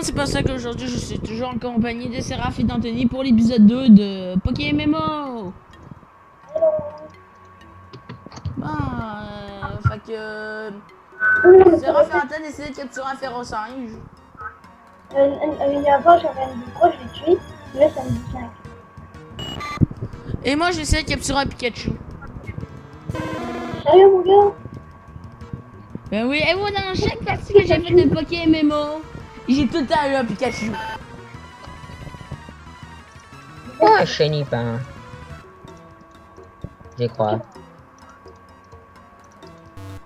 C'est pour ça qu'aujourd'hui je suis toujours en compagnie de Séraph et d'Anthony pour l'épisode 2 de Pokémon. Fait que Séraph et Anthony essaient de capturer un ferrosinge. Avant j'avais un micro, je l'ai tué, là ça me dit 5. Et moi j'essaie de capturer un Pikachu. Sérieux mon gars? Ben oui, et moi dans chaque partie que j'ai fait de Pokémon, j'ai tout le temps eu un Pikachu. Ah, Chenipan. J'y crois.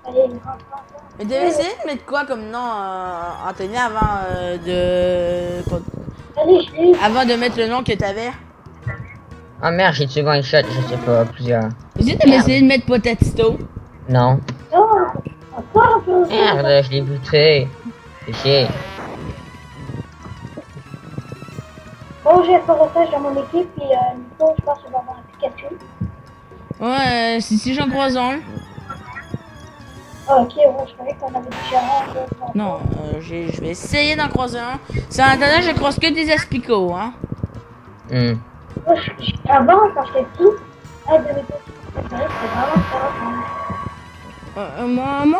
Allez, rentre. Mais t'avais essayé de mettre quoi comme nom, Anthony, avant Allez, je l'ai eu. avant de mettre le nom que t'avais? Ah merde, j'ai tué one shot, je sais pas, plusieurs. Est-ce que t'avais essayé de mettre Potatito? Non. Oh, encore un peu. Merde, je l'ai buté. C'est chier. Bon, j'ai un forage dans mon équipe et Nico, je pense qu'il va avoir un Pikachu. Ouais, si j'en croise un. Ah, ok, bon, je croyais qu'on avait déjà un. Non, je vais essayer d'en croiser un. C'est un internet, je croise que des aspicots, hein. Moi, avant, quand j'étais petit, un de mes petits préférés, c'était vraiment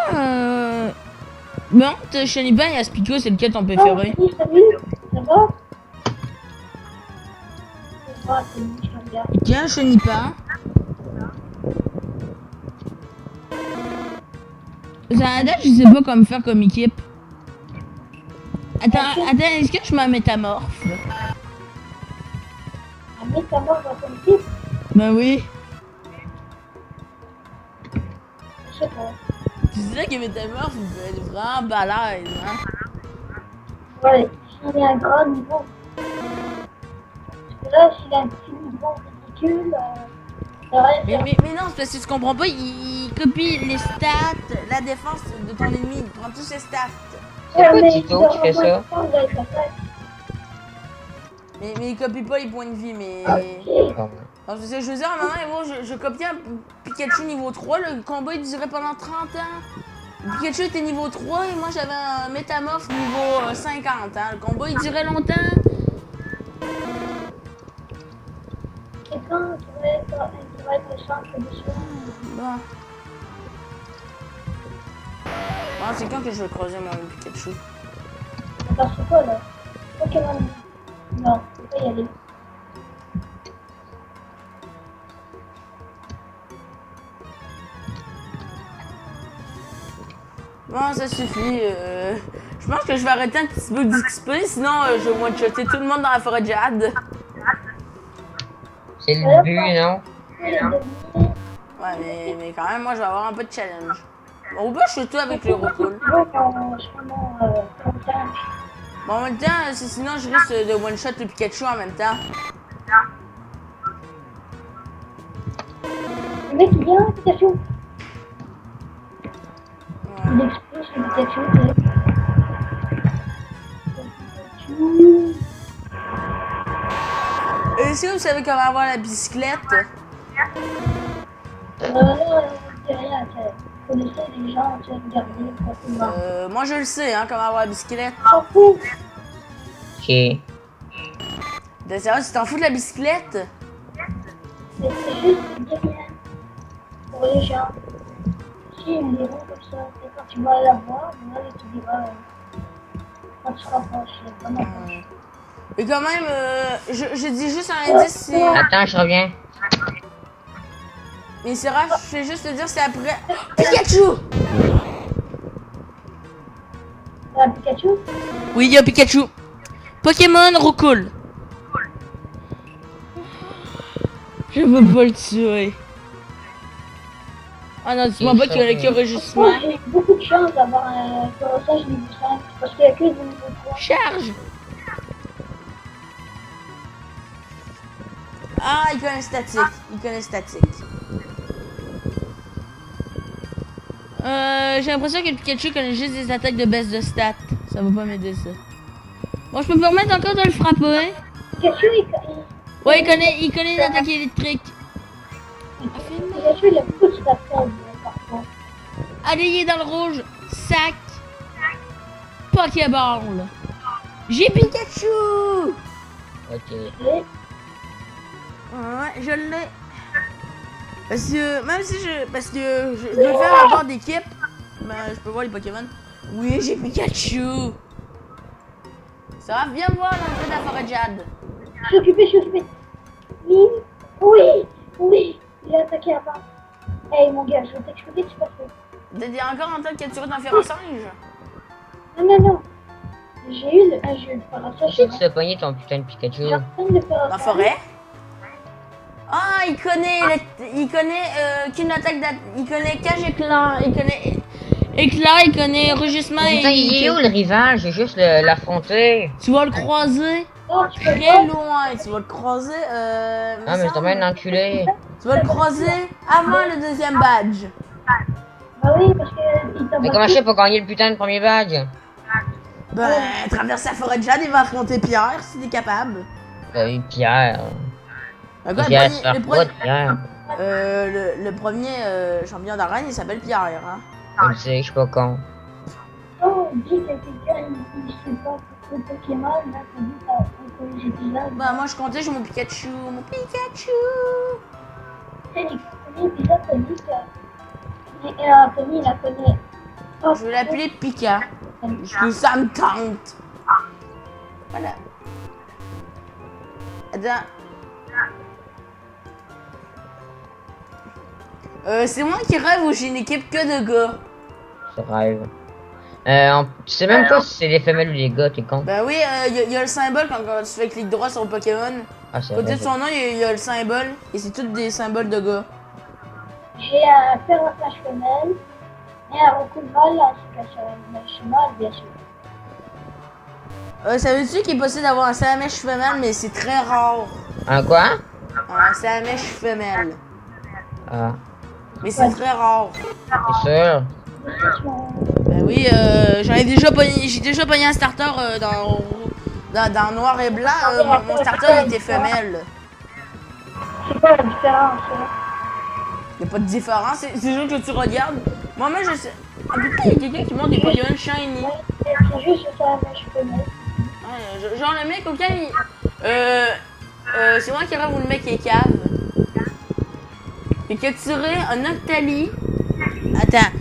Bon, Chenipan et Aspico, c'est lequel ton préféré? Oh, salut, ça va? Ça va, c'est lui, je te regarde. Tiens, Chenipan. Zanada, je sais pas comment faire comme équipe. Attends, est-ce que je me métamorphe? Un métamorphe dans ton équipe? Ben oui. Je sais pas. Tu sais que métamorphe, il peut être vraiment balèze, hein? Ouais, s'il a un grand niveau. Parce que là, s'il a un petit niveau ridicule, ça va être... Mais non, c'est parce que tu comprends pas, il copie les stats, la défense de ton ennemi, il prend tous ses stats. C'est pas Tito qui fait ça? Mais il copie pas les points de vie, mais... Oh. Alors, je veux dire, à un moment, je copiais un Pikachu niveau 3, le combat il durait pendant 30 ans. Le Pikachu était niveau 3 et moi j'avais un Métamorphe niveau 50, hein. Le combat il durait longtemps. Quelqu'un qui va être le centre de soins. Bon. Bon, c'est quand que je vais croiser mon Pikachu? Attends, c'est quoi là? Pokémon. Non, faut pas y aller. Bon, ça suffit. Je pense que je vais arrêter un petit peu d'XP, sinon je vais one-shotter tout le monde dans la forêt de Jade. C'est le but, non? Ouais, mais quand même, moi je vais avoir un peu de challenge. Au bout, je suis tout avec le recul. Bon, en même temps, sinon je risque de one-shot le Pikachu en même temps. Le mec il vient, Pikachu. Il explose le Pikachu. Est-ce que vous savez comment avoir la bicyclette? Non, c'est rien, faut laisser les gens regarder facilement. Moi je le sais, hein, comment avoir la bicyclette. S'en fout. Ok. T'es sérieux, tu t'en fous de la bicyclette? C'est juste dire rien pour les gens. Si ils liront comme ça, et quand tu vas la voir, là, tu diras quand tu seras proche, c'est vraiment proche. Et quand même, je dis juste un indice, c'est... Attends, je reviens. Mais c'est rare, je vais juste te dire, c'est après... Pikachu! Un Pikachu? Oui, il y a Pikachu. Pokémon Roucoule. Je veux pas le tuer. Ah non, dis-moi pas qu'il y a le enregistrement. Moi, j'ai beaucoup de chance d'avoir un Colossage niveau 5 parce qu'il y a que du niveau 3. Charge! Ah, il connaît statique. Il connaît statique. J'ai l'impression que Pikachu connaît juste des attaques de baisse de stats. Ça va pas m'aider, ça. Bon, je peux me permettre encore de le frapper. Pikachu, Ouais, il connaît l'attaque électrique. Pikachu, il a beaucoup de stats faibles, par contre. Allez, il est dans le rouge. Sac. Pokéball. J'ai Pikachu! Ok. Et Ouais, je l'ai. Parce que, même si parce que je veux faire un genre d'équipe, ben, je peux voir les Pokémon. Oui, j'ai Pikachu. Ça va, viens voir l'entrée de la forêt de Jade. je suis occupé. Oui, il a attaqué avant. Hey, mon gars, je vais t'expliquer ce qui s'est passé. T'es encore en train de capturer ton fer à singe? Non. J'ai eu un jeu de Parasage. Tu sais pogner ton putain de Pikachu. J'ai en train de faire Dans la forêt? Ah, il connaît qu'une attaque il connaît cage éclair, il connaît éclair, il connaît rugissement Putain, il est où le rival? J'ai juste l'affronter. Tu vas le croiser Non, tu peux très pas. loin, tu vas le croiser Ah, mais c'est tombé un enculé. tu vas le croiser avant le deuxième badge. Bah oui, parce que il t'a Mais comment je fais pour gagner le putain de premier badge? Ben, traverse la forêt de Jade, il va affronter Pierre si t'es capable. Pierre. D'accord, Pierre, Pierre. le premier champion d'arène, il s'appelle Pierre. Hein. Je sais, je suis pas con. Oh, on dit que quelqu'un, il sait pas pourquoi Pokémon, là, t'as dit dans les épisodes. Bah, moi je comptais sur mon Pikachu. Mon Pikachu! Tu sais, les premiers épisodes, t'as dit que. Et Anthony, il la connaît. Oh, Je vais l'appeler Pika. Parce que ça me tente. Voilà. Attends. C'est moi qui rêve ou j'ai une équipe que de gars? Je rêve. Tu sais même pas si c'est les femelles ou les gars, t'es con. Ben oui, il y a le symbole quand tu fais clic droit sur le Pokémon. Ah, c'est Côté vrai. de son nom, il y a le symbole. Et c'est tous des symboles de gars. J'ai un Ferroflash femelle et un Roucoule ainsi qu'un cheval, bien sûr. Ça veut-tu qu'il est possible d'avoir un salamèche femelle, mais c'est très rare. Un quoi? Un salamèche femelle. Ah, Mais c'est très rare. t'es sûr? Ben oui, j'ai déjà pogné un starter dans noir et blanc. Mon starter il était femelle. C'est quoi la différence, là? Il n'y a pas de différence, c'est juste que tu regardes. Moi-même, je sais. Ah putain, il y a quelqu'un qui monte des Pokémon shiny. C'est juste que ça la mèche femelle. Ouais, genre le mec, auquel il. C'est moi qui rêve où le mec est cave. Il a capturé un Octali. Attends.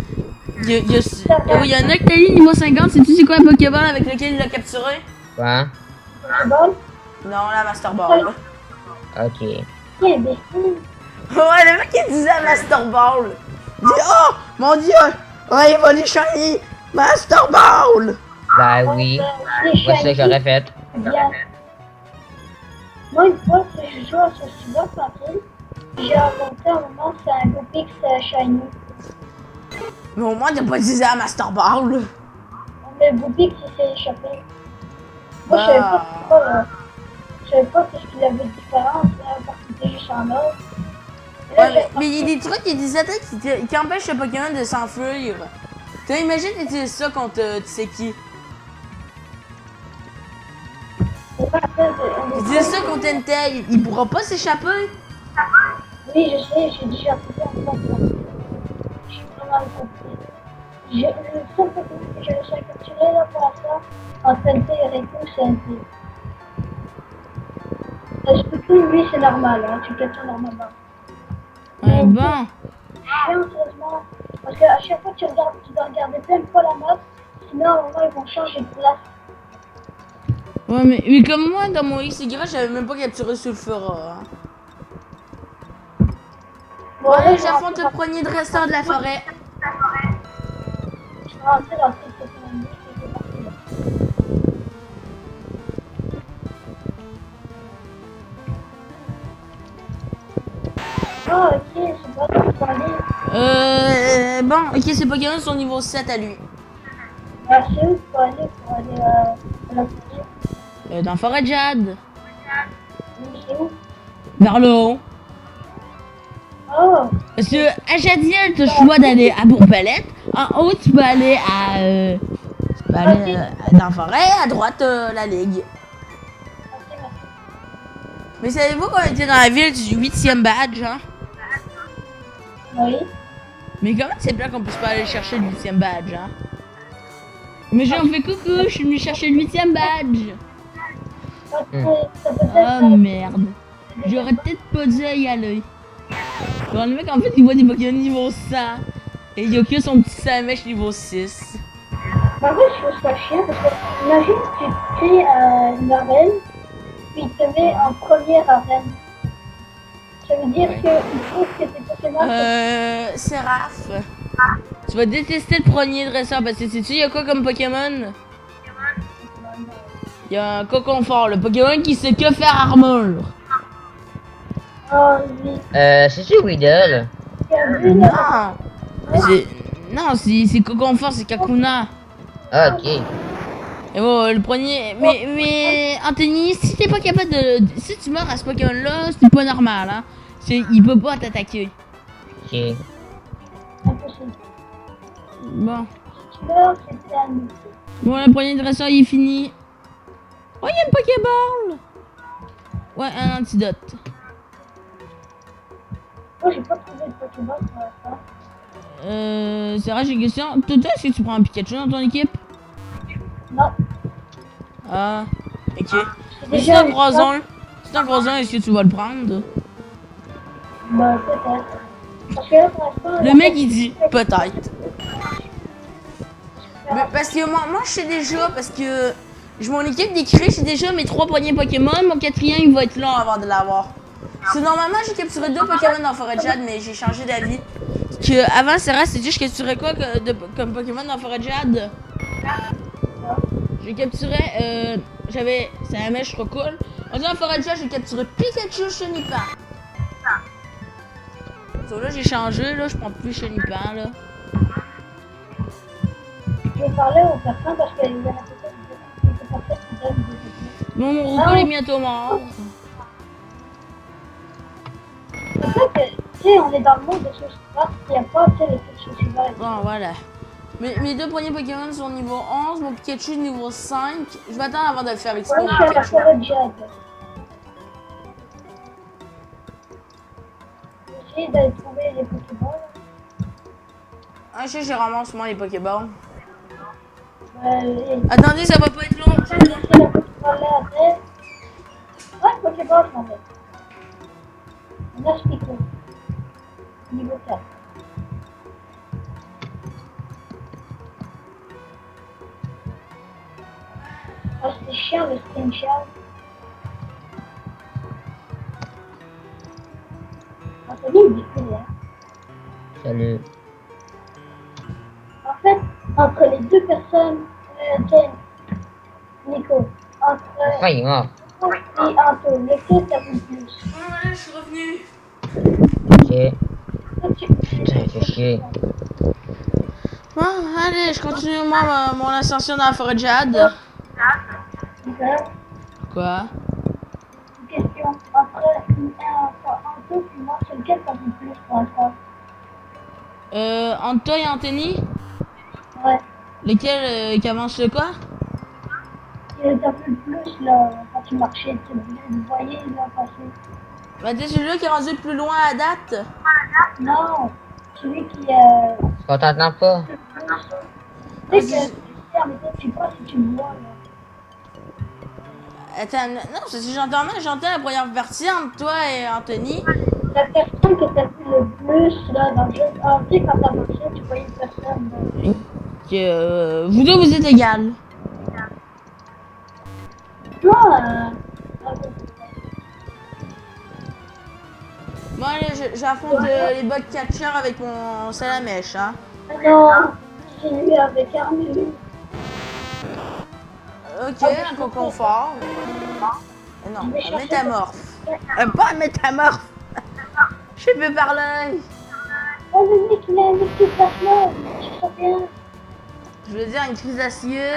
Il y a un Octali niveau 50. Sais-tu c'est quoi un Pokéball avec lequel il l'a capturé? Quoi? Pokéball? Non, la Master Ball. Ok. Quel imbécile! Ouais, le mec il disait Master Ball. Il dit oh mon dieu, ouais, il va les shiny Master Ball. Bah oui. Moi, c'est ce que j'aurais fait. Bien. Moi, une fois que je joue à ce suivant, tranquille, j'ai inventé un moment, c'est un Gopix shiny. Mais au moins t'as pas utilisé la Master Ball. Mais Gopix, il s'est échappé. Moi, je savais pas pourquoi. Je savais pas qu'est-ce qu'il avait de différence, parce qu'il était juste en or. Ouais, mais il y a des trucs, il y a des attaques qui empêchent le Pokémon de s'enfuir. Tu imagine t'utilises ça contre tu sais qui. Tu utilises ça contre Entei, il pourra pas s'échapper. Oui, je sais, j'ai déjà fait ça en fait. Je suis vraiment compris. Le seul Pokémon que j'ai réussi à capturer là pour l'instant, en TNT et Raikou, c'est NT. Splatoon, lui, c'est normal, hein, tu le captures normalement. Bon. Sérieusement, parce qu'à chaque fois tu dois regarder plein de fois la map, sinon à un moment ils vont changer de place. Ouais, mais comme moi, dans mon XY, j'avais même pas capturé Sulfura. Hein. Bon, Ouais, là, j'affronte le premier dresseur de la forêt. Je vais rentrer dans le truc de c'est parti. Ah, ok, c'est pas tout pour aller. Bon, ok, ces Pokémon sont niveau 7 à lui. Ah, c'est où pour aller à la forêt? Dans Forêt de Jade. Oui, c'est où? Vers le haut. Oh, Parce que à Jadiel, tu as le choix d'aller à Bourg-Palette. En haut, tu peux aller à. Tu peux aller dans la forêt, à droite, la ligue. ok, merci. Mais savez-vous qu'on était dans la ville du 8e badge, hein? Oui. Mais comment c'est bien qu'on puisse pas aller chercher le 8e badge, hein? Mais j'en fais coucou, je suis venu chercher le 8e badge. Ça peut Oh merde. J'aurais peut-être pas dû y aller. Bon, le mec, en fait, il voit des Pokémon niveau 100. Et il y a que son petit Samèche niveau 6. Par contre, je trouve ça chiant parce que imagine que tu crées une arène, puis il te met en première arène. Ça veut dire Ouais. qu'il faut que tes Pokémon. Seraph. Tu vas détester le premier dresseur parce que sais-tu, il y a quoi comme Pokémon? Il y a un Coconfort, le Pokémon qui sait que faire armure. Oh, oui. C'est-tu Weedle? Il y a vu Non, là. c'est Coconfort, c'est Kakuna. Ah, ok. Et bon, le premier. Mais Anthony, si t'es pas capable de. Si tu meurs à ce Pokémon-là, c'est pas normal, hein. Il peut pas t'attaquer. Ok. Impossible. Bon. Tu meurs, c'est terminé. Bon, le premier dresseur, il est fini. Oh, il y a une Pokéball! Ouais, un antidote. Moi, j'ai pas trouvé de Pokémon pour l'instant. C'est vrai, j'ai une question. Toi, est-ce que tu prends un Pikachu dans ton équipe? Non. Ah, ok. J'ai Mais si déjà t'en eu croises ça. un, est-ce que tu vas le prendre? Bah, peut-être. Parce que là, pour l'instant. Le mec, il dit peut-être. Mais parce que moi, je sais déjà, parce que mon équipe d'écrit, j'ai déjà mes 3 premiers Pokémon. Mon 4e, il va être long avant de l'avoir. Parce que normalement, j'ai capturé 2 Pokémon dans Forêt de Jade, mais j'ai changé d'avis. Parce que avant, c'est vrai, c'est juste que je capturais quoi comme Pokémon dans Forêt de Jade? J'ai capturé, j'avais, c'est un mèche trop cool. On dit en Forêt de Jade, j'ai capturé Pikachu, Chenipan. So, là, j'ai changé, là, je prends plus Chenipan, là. Je vais parler aux personnes parce qu'il y en a peut-être des personnes qui donnent des Pokémon. Bon, mon Roucol est bientôt mort. C'est vrai que, tu sais, on est dans le monde de Soushiba, il n'y a pas, tu sais, les trucs Soushiba. Bon, voilà. Mes 2 premiers Pokémon sont niveau 11, mon Pikachu niveau 5. Je vais attendre avant de le faire exploser. Moi, je suis à la forêt de Jade. J'essaie d'aller trouver les Pokémon. Ah, je sais, j'ai ramassé moi les Pokéballs. Et Attendez, ça va pas être long. j'ai laissé la Pokéball là après. Ouais, Pokéball, j'en ai. On a Spico. Niveau 4. Ah, c'est chiant le Spring Shell. Anthony, il dit que hein. Salut. En fait, entre les deux personnes, tiens, Nico, entre Enfin, il est mort. et Anto, lequel t'as vu le plus? Ouais, je suis revenu. Ok. Toi, Putain, il fait chier. Bon, allez, je continue moi mon ascension dans la forêt de Jade. Nicolas, Quoi? une question. Entre Anto et moi, c'est lequel t'as vu le plus pour l'instant? Entre toi et Anthony? Ouais. Lesquels qui avancent le quoi? T'as vu le plus là, quand tu marchais, tu le voyais là passer. Bah, t'es celui-là qui est rendu le plus loin à date. Non, celui qui On t'entend pas. le plus. Tu sais que mais toi, tu sais pas si tu me vois là. Attends, non, c'est si j'entends mal, j'entends la première partie entre toi et Anthony. La personne que t'as vu le plus là dans le jeu, alors tu sais quand t'as marché, tu voyais une personne là. Que vous deux, vous êtes égal. Franchement, Bon, allez, j'affronte les bugs catchers avec mon salamèche, hein. non, c'est lui avec Armelu. Ok, un cocon fort. Non, un métamorphe. Pas un métamorphe. Je peux parler. Oh, le mec, il a un petit placement, tu sais bien. Je veux dire une crise d'acier.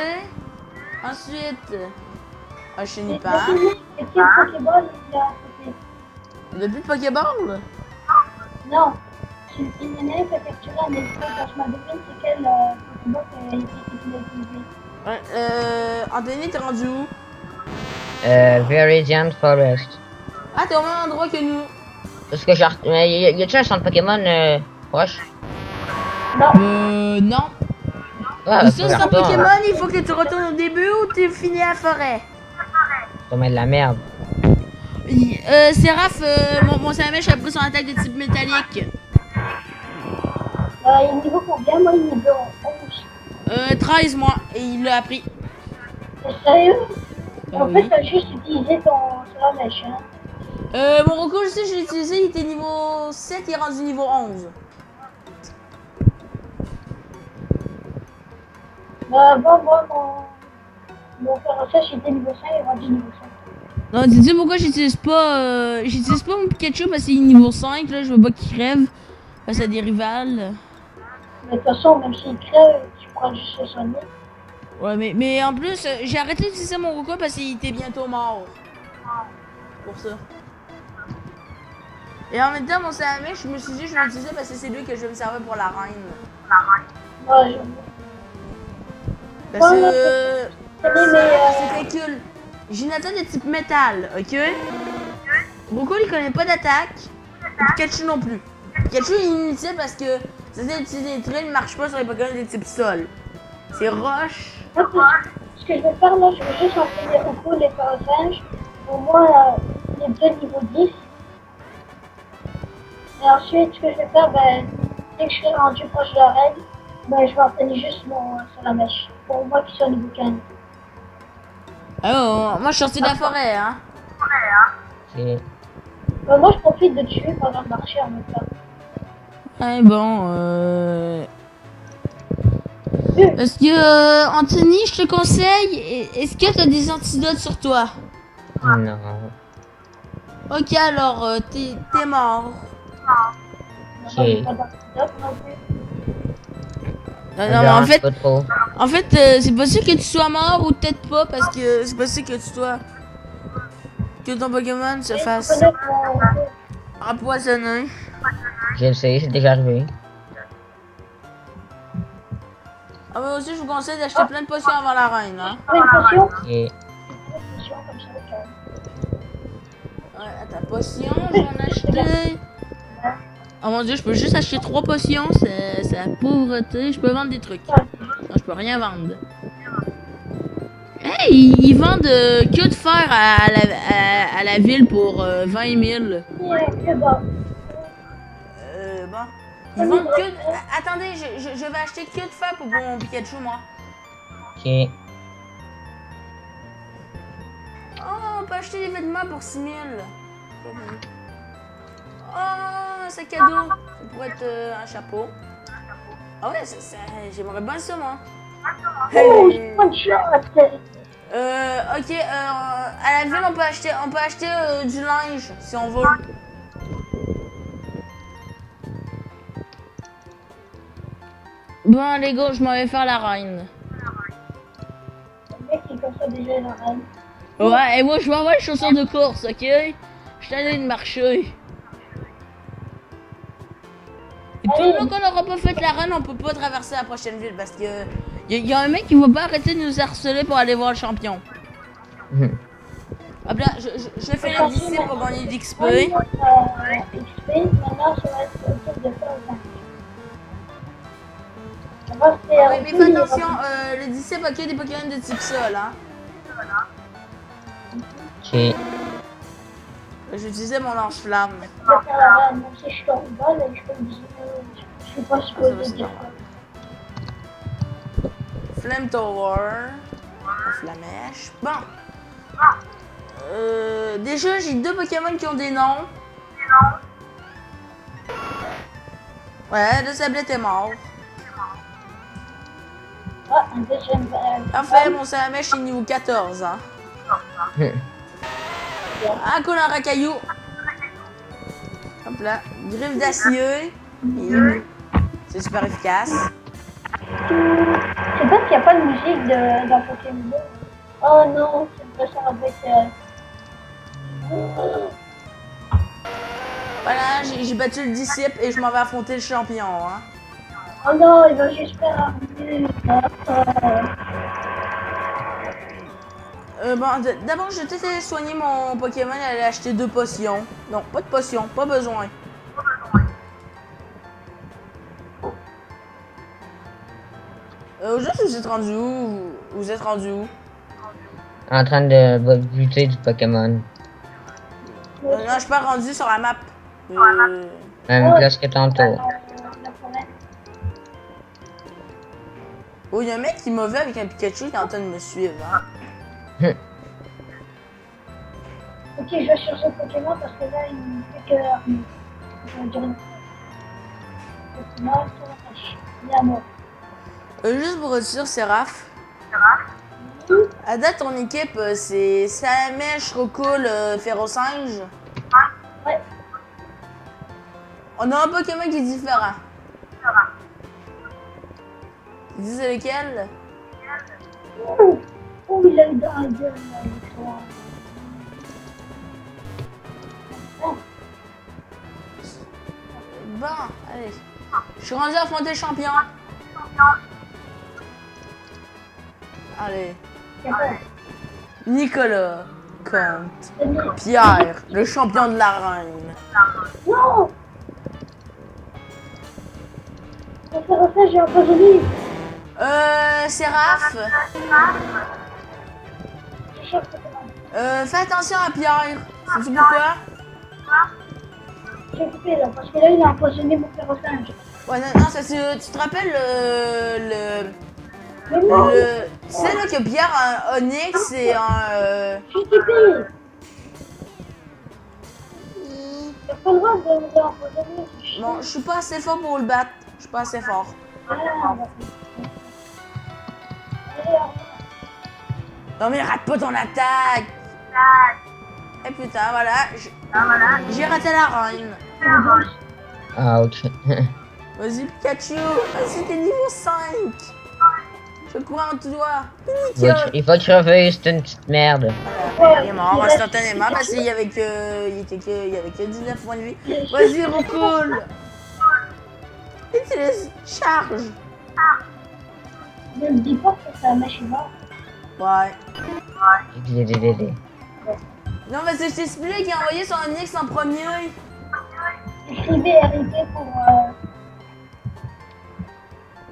Ensuite, je finis pas. Et quel Pokéball il a fait? Depuis le Pokéball? Non, il y en a un qui a capturé un épisode quand je me devine c'est quel Pokéball qu'il a utilisé. Ouais, Anthony, t'es rendu où? Viridian Forest. Ah, t'es au même endroit que nous. Parce que genre, y a-tu un centre Pokémon proche? Non, Non. Ouais, Le seul centre Pokémon, il faut que tu retournes au début ou tu finis à la forêt. Ça met de la merde. Séraph, mon salamèche a pris son attaque de type métallique. il est niveau combien? Moi, il est niveau 11. 13 moi, et il l'a appris. T'es sérieux? En Oui. fait, t'as juste utilisé ton Salamèche, hein. Mon recours, je sais, je l'ai utilisé, il était niveau 7, il est rendu niveau 11. Bah, moi, mon Ferrochage était niveau 5, il est rendu niveau 5. Non, tu sais pourquoi j'utilise pas mon Pikachu parce qu'il est niveau 5, là, je veux pas qu'il crève face à des rivales. Mais de toute façon, même s'il crève, tu prends juste le soigner. Ouais, mais en plus, j'ai arrêté d'utiliser mon recours parce qu'il était bientôt mort. Pour ça. Et en même temps, mon salamèche, je me suis dit, je vais l'utiliser parce que c'est lui que je vais me servir pour la reine. Ouais, je... Parce que mais c'est cool. J'ai une attaque de type métal, ok? Beaucoup il connaît pas d'attaque. Pikachu non plus. Pikachu il est inutile parce que c'est d'utiliser des traits ne marche pas sur les Pokémon de type sol. C'est roche. ce que je vais faire là, je vais juste entraîner beaucoup les Ferrochage. Au moins, les deux niveau 10. Et ensuite, ce que je vais faire, ben, dès que je serai rendu proche de la reine, ben, je vais entraîner juste mon Salamèche. Pour moi qui soit niveau 15. Oh, moi je suis sorti de la forêt, hein. C'est... Ben, moi, je profite de tuer pendant le marché en même temps. Ouais, bon, Parce que, Anthony, je te conseille, est-ce que t'as des antidotes sur toi? Non. Ok, alors, t'es mort. Moi, j'ai pas d'antidote non plus. Non, mais en fait, Pas trop. c'est possible que tu sois mort ou peut-être pas parce que c'est possible que tu sois... que ton Pokémon se fasse Connaître mon... empoisonner. Je le sais, c'est déjà arrivé. Ah, mais aussi, je vous conseille d'acheter plein de potions avant la reine, hein. Une potion? Et Une potion comme ça, ok. Ouais, ta potion, j'en ai acheté. Oh mon dieu, je peux juste acheter 3 potions, c'est la pauvreté. Je peux vendre des trucs. Non, je peux rien vendre. Hey, ils vendent que de fer à la ville pour 20 000. Que bon. Bon. Ils vendent que... Attendez, je vais acheter que de fer pour mon Pikachu, moi. ok. Oh, on peut acheter des vêtements pour 6 000. Oh, un sac à dos. Ça pourrait être un chapeau. Ah ouais, j'aimerais bien ça, moi. Oh, Hey. pas de chance. Ok, à la ville, on peut acheter du linge, si on veut. Bon, les gars, je m'en vais faire la reine. Le mec qui est comme ça déjà la reine. Ouais, et moi, je m'envoie les chaussures de course, ok? Je suis allé de marcher. Et tout le long qu'on n'aura pas fait la reine, on peut pas traverser la prochaine ville parce que y a un mec qui va pas arrêter de nous harceler pour aller voir le champion. Hop là, je fais le lycée pour gagner de l'XP. XP, maintenant ça va être autour de faire Ah ouais, mais fais attention, le lycée va que des Pokémon de type sol, hein. Ok. J'utilisais mon lance-flamme. Même si je tombe balle, je peux me dire, je suis pas supposé dire ça. Flamethrower. Flamèche. Bon. Déjà, j'ai 2 Pokémon qui ont des noms. Ouais, le Sablette est mort. Ah, un deuxième. Parfait, mon Salamèche est niveau 14. Hein. Ah, cool, un racaillou. Hop là, griffe d'acier. C'est super efficace. C'est pas qu'il n'y a pas de musique dans Pokémon. Oh non, c'est pas ça avec. Voilà, j'ai battu le disciple et je m'en vais affronter le champion. Hein. Oh non, il va juste faire arriver. Bon, d'abord, je vais peut-être soigner mon Pokémon et aller acheter 2 potions. Non, pas de potions, pas besoin. Juste, vous êtes rendu où? Vous êtes rendu où? En train de buter du Pokémon. Non, je suis pas rendu sur la map. Même place que tantôt. Oh, il y a un mec qui m'a vu avec un Pikachu qui est en train de me suivre. Hein. Ok, je vais chercher Pokémon parce que là, il fait que. Je vais dire une Pokémon, il est à mort. Juste pour être sûr, c'est Raph. À date, ton équipe, c'est Salamèche, Rocool, Férocinge. Ouais. On a un Pokémon qui est différent. Tu dis c'est lequel? Oh, il a eu dans la gueule, là, Bon, allez. Je suis rendu à affronter le champion. Allez. Nicolas contre Pierre, le champion de l'arène. Non! Pour faire ça, j'ai empoisonné. C'est Raph. Je cherche Pokémon. Fais attention à Pierre. Sais-tu pourquoi? J'ai coupé là, parce que là, il a empoisonné mon Férocinge. Ouais, non, ça c'est. Tu te rappelles Mais non! tu sais là que Pierre a un Onyx et un. Je suis coupé! T'as pas le droit de me empoisonner. Bon, je suis pas assez fort pour le battre. Je suis pas assez fort. Non mais rate pas ton attaque! Eh putain, voilà, j'ai raté la reine. Ouch. Vas-y Pikachu, vas-y t'es niveau 5. Je crois en toi. Il faut que je refasse une petite merde. Voilà, il est mort instantanément parce qu'il y avait que 19 points de vie. Vas-y Rocool. Utilise charge. Ne me dis pas que ça mèche mort. Ouais. Dédé. Non mais je t'explique, il a envoyé son Onyx en premier. Écrivez RIP pour.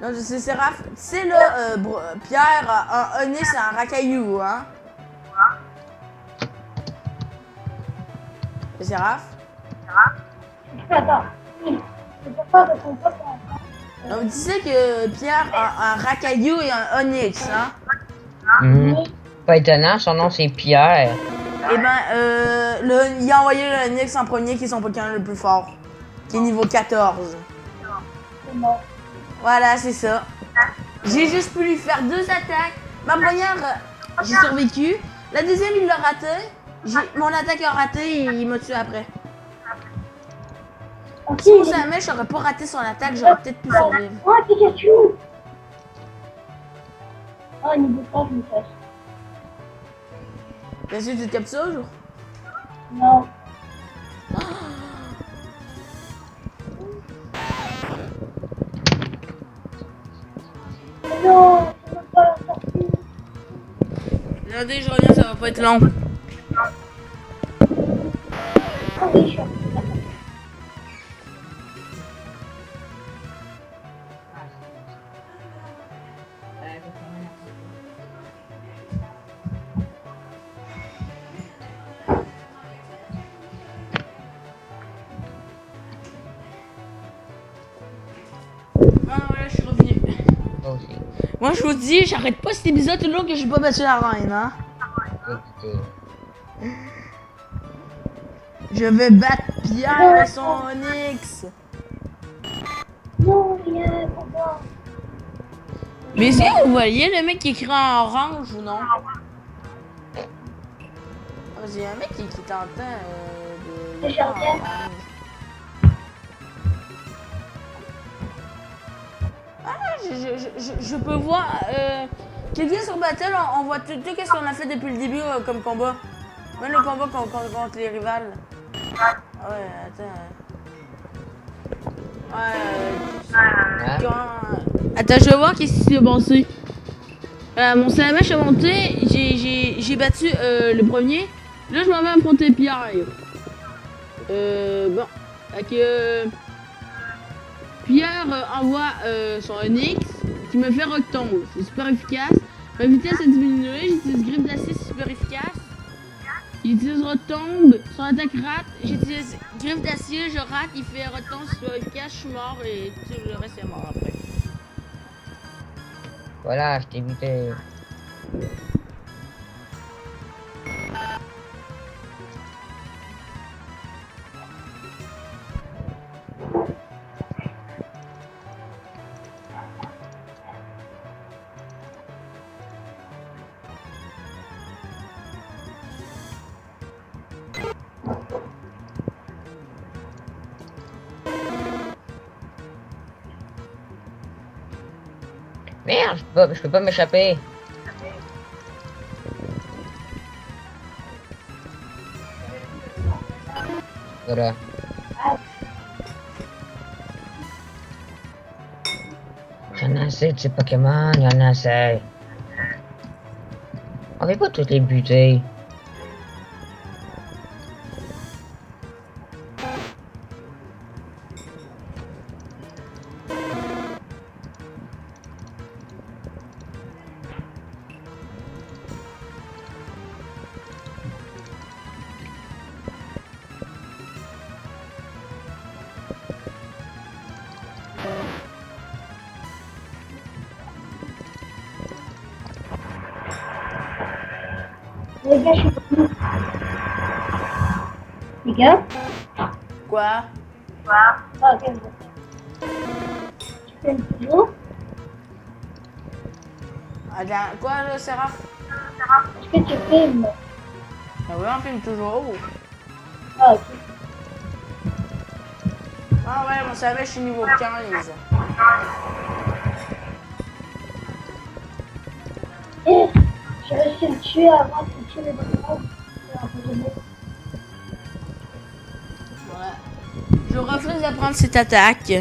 Non, je sais, c'est Raph. Tu sais, là, Pierre a un Onyx et un Racaillou, hein? C'est Raph? Attends. Je peux pas de ton pote en Donc, tu sais que Pierre a un Racaillou et un Onyx, hein? Pas étonnant, son nom c'est Pierre. Et ben, il a envoyé le Onyx en premier, qui est son Pokémon le plus fort. Qui est niveau 14. C'est mort. Voilà, c'est ça. J'ai juste pu lui faire 2 attaques. Ma première, j'ai survécu. La deuxième, il l'a raté. Mon attaque a raté et il m'a tué après. Ok. Si mon Salamèche j'aurais pas raté son attaque, j'aurais peut-être pu survivre. Oh, Pikachu! Oh, niveau 3, je me casse. Bien sûr, tu te captes ça, jour? Non. Non, c'est même pas la sortie. Regardez, je reviens, ça va pas être long. Ah oui, je suis Ah, voilà, je suis revenu. Moi aussi. Moi, je vous dis, j'arrête pas cet épisode tout le long que j'ai pas battu la reine, hein. Je vais battre Pierre et son Onyx. Non, rien, papa. Mais est-ce que vous voyez le mec qui écrit en orange ou non? Il y a un mec qui t'entend de... Le jardin. Je peux voir. Quelqu'un sur Battle, on voit tout ce qu'on a fait depuis le début comme combat. Même le combat contre les rivales. Ah ouais, attends. Attends, je vais voir qu'est-ce qui s'est passé. Mon CMH a monté, j'ai battu le premier. Là, je m'en vais affronter Pierre. Bon. Pierre envoie son Onyx qui me fait Rocktombe. C'est super efficace. Ma vitesse a diminué. J'utilise Griffe d'acier, c'est super efficace. J'utilise Rocktombe. Son attaque rate. J'utilise Griffe d'acier, je rate. Il fait Rocktombe, c'est super efficace. Je suis mort et tout le reste est mort après. Voilà, je t'ai buté. Merde, je peux pas m'échapper. Voilà. J'en ai assez de ces Pokémon, y'en a assez. On va pas toutes les buter. Les gars, je suis venu. Les gars? Quoi? Ah, ok. Tu filmes toujours? Attends, quoi là, Séraph? Est-ce que tu filmes? Ah oui, on filme toujours. Ah, ok. Ah ouais, mon savait, je suis niveau 15. Et j'ai réussi à le tuer avant de tuer les Pokémon. Ouais. Je refuse de prendre cette attaque.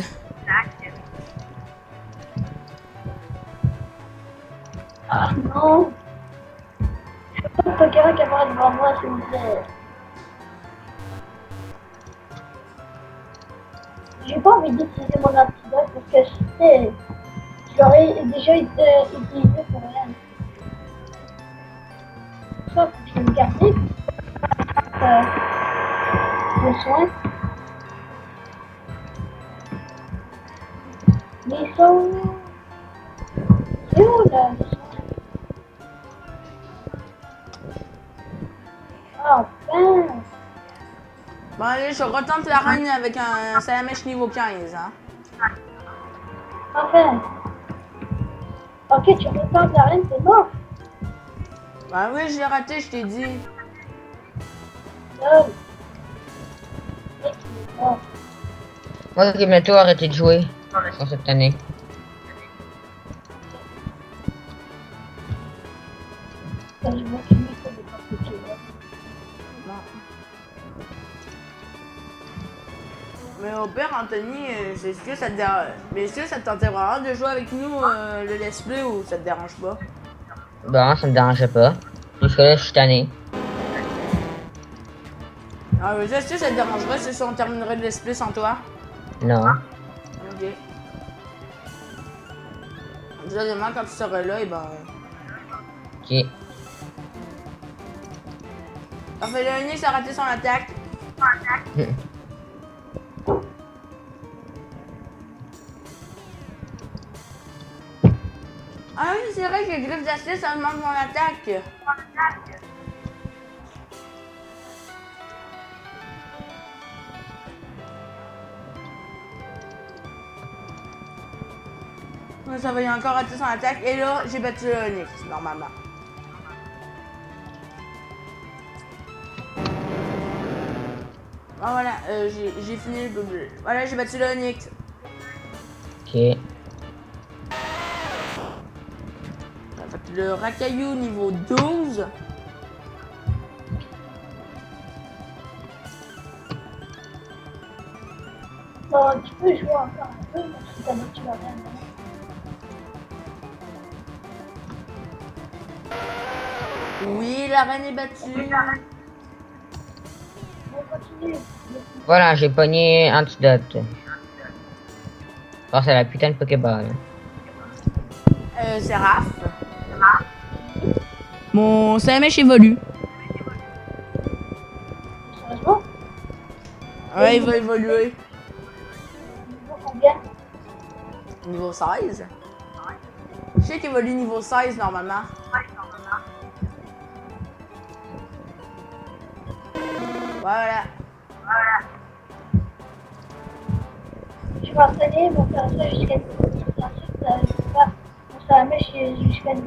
Ah non! Je peux pas de Pokémon qui apparaît devant moi, s'il vous plaît. J'ai pas envie d'utiliser mon antidote parce que je l'aurais déjà utilisé pour rien. Ça, je vais me garder. Le soin. Mais ils sont... C'est où là, les soins? Ah, mince! Bon allez, je retente la reine avec un CMH niveau 15, hein. Enfin. Ok, tu retentes la reine, c'est mort. Bah oui, je l'ai raté, je t'ai dit. Non. Mec, il est mort. Moi, je vais bientôt arrêter de jouer sur cette année. Ça, je vois qu'il est comme des Pokémon. Non. Mais au pire, Anthony, est-ce que ça te dérange? Mais est-ce que ça te tentait vraiment de jouer avec nous le let's play ou ça te dérange pas? Bon, ça me dérangeait pas. Jusque là, je suis tanné. Ah, mais est-ce que ça te dérangerait si on terminerait le let's play sans toi? Non. Ok. Deuxièmement, quand tu seras là, et ben. Ok. Enfin, le Onyx a raté son attaque. Ah oui, c'est vrai que Griffe d'acier, ça augmente mon attaque. Là, ça va y encore rater son attaque. Et là, j'ai battu le Onyx, normalement. Ah, voilà, j'ai fini le double. Voilà, j'ai battu le Onyx. Ok. Fait que le Racaillou niveau 12. Bon, tu peux jouer encore un peu, mais si t'as battu la reine. Oui, la reine est battue. On continue. Voilà, j'ai pogné Antidote. Grâce à la putain de Pokéball. C'est Raph. Mon CMH évolue. Sérieusement? Ouais, il va évoluer. Niveau combien? Niveau 16. Je sais qu'il évolue niveau 16 normalement. Voilà. Je vais entraîner, mon faire ça jusqu'à 10. Ensuite, je vais faire mon salamèche jusqu'à 10.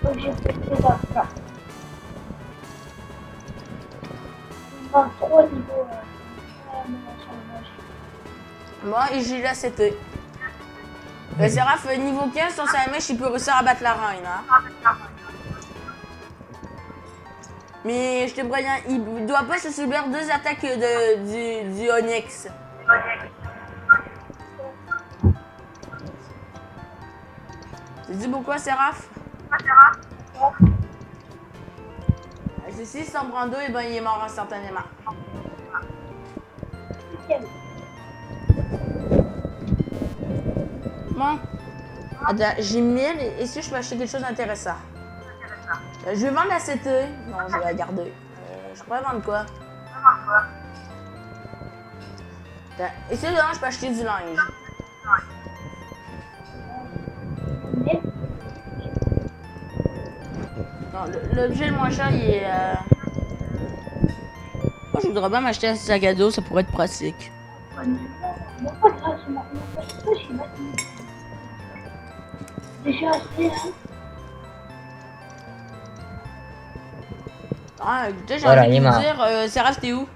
Donc j'ai fait des affaires. 23 niveaux. Moi, et j'ai la CT. Le Seraph niveau 15, son CMH, il peut réussir à battre la reine. Hein? Mais je te préviens, il doit pas se subir 2 attaques du Onyx. Tu dis pourquoi, Seraph? Si il s'en prend 2, et ben il est mort instantanément. Bon. Attends, j'ai 1000 et si je peux acheter quelque chose d'intéressant? Je vais vendre la CT. Non, je vais la garder. Je pourrais vendre quoi? Attends, et si dedans, je peux acheter du linge? Non, l'objet le moins cher, il est... Moi, je voudrais bien m'acheter un sac à dos, ça pourrait être pratique. Déjà assez, hein. Ah, écoutez, j'ai Voilà, envie il de est vous mort. dire, Seraph, t'es où?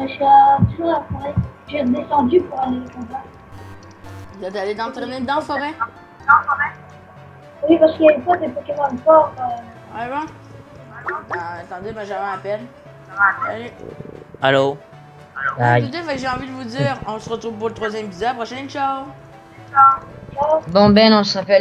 Je suis à toujours la forêt. J'ai descendu pour aller le combat. Vous êtes allé t'entraîner dans la forêt? Oui, parce qu'il n'y avait pas de Pokémon forts. Ouais, bon. Attendez, Benjamin appelle. Allez. Allô? Aïe. Écoutez, fait que j'ai envie de vous dire, on se retrouve pour le 3e épisode. Prochaine, ciao! Ciao. Bon Ben, on se rappelle.